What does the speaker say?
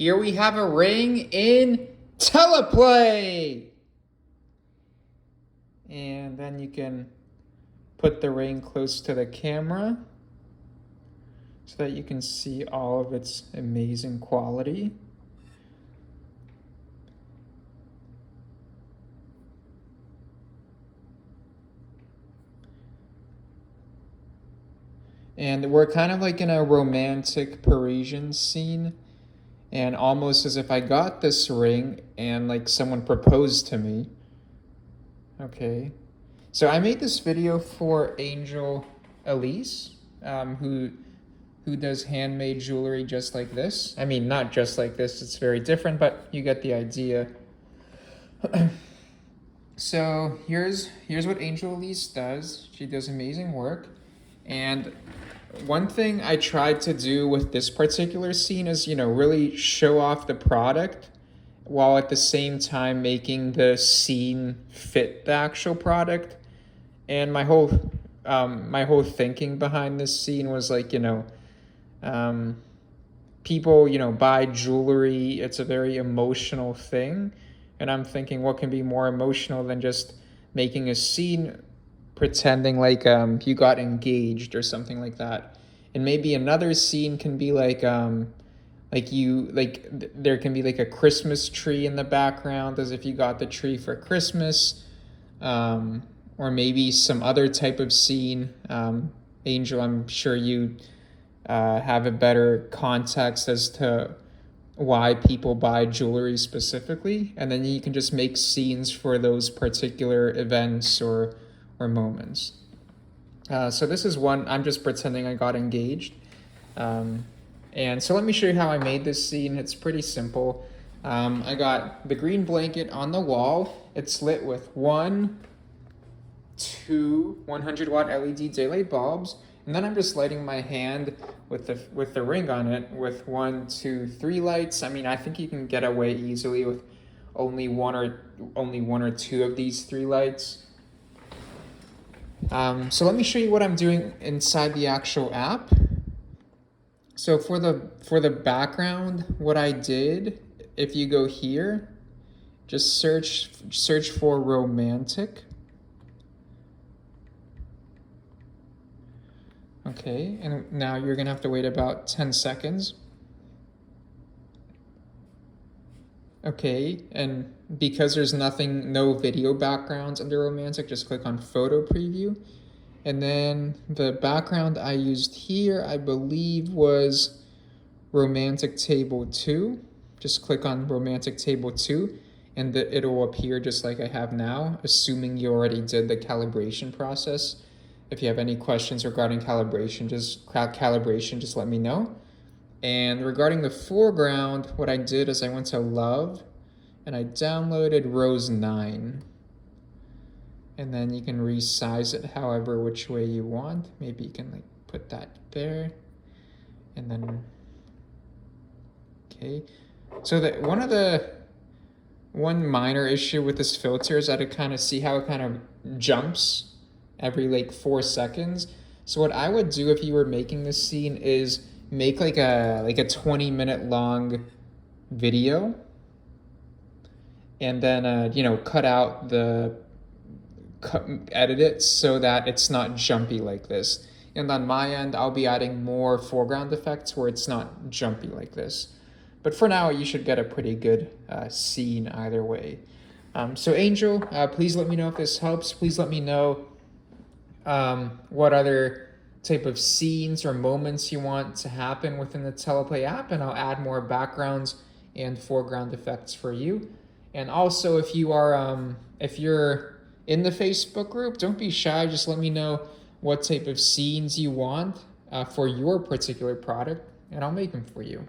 Here we have a ring in Teleplay. And then you can put the ring close to the camera so that you can see all of its amazing quality. And we're kind of like in a romantic Parisian scene, and almost as if I got this ring and like someone proposed to me. Okay, so I made this video for Angel Elise, who does handmade jewelry just like this. I mean, not just like this, it's very different, but you get the idea. So here's what Angel Elise does. She does amazing work. And one thing I tried to do with this particular scene is, really show off the product while at the same time making the scene fit the actual product. And my whole thinking behind this scene was like, people, buy jewelry. It's a very emotional thing. And I'm thinking, what can be more emotional than just making a scene pretending like you got engaged or something like that. And maybe another scene can be like there can be like a Christmas tree in the background as if you got the tree for Christmas, or maybe some other type of scene. Angel, I'm sure you have a better context as to why people buy jewelry specifically, and then you can just make scenes for those particular events or moments. So this is one, I'm just pretending I got engaged. And so let me show you how I made this scene. It's pretty simple. I got the green blanket on the wall. It's lit with 2 100-watt LED daylight bulbs. And then I'm just lighting my hand with the ring on it with 1, 2, 3 lights. I mean, I think you can get away easily with only one or two of these 3 lights. So let me show you what I'm doing inside the actual app. So for the background, what I did, if you go here, just search for romantic. Okay, and now you're gonna have to wait about 10 seconds. Okay, and because there's no video backgrounds under romantic, just click on photo preview. And then the background I used here, I believe, was romantic table 2. Just click on romantic table 2 and it'll appear just like I have now, assuming you already did the calibration process. If you have any questions regarding calibration, just let me know. And regarding the foreground, what I did is I went to Love and I downloaded Rose 9. And then you can resize it however which way you want. Maybe you can like put that there. And then, okay. So one minor issue with this filter is that it kind of see how it kind of jumps every like 4 seconds. So what I would do if you were making this scene is make like a 20-minute long video, and then edit it so that it's not jumpy like this. And on my end, I'll be adding more foreground effects where it's not jumpy like this. But for now, you should get a pretty good scene either way. So Angel, please let me know if this helps. Please let me know what other type of scenes or moments you want to happen within the Teleplay app, and I'll add more backgrounds and foreground effects for you. And also, if you're in the Facebook group, don't be shy. Just let me know what type of scenes you want for your particular product, and I'll make them for you.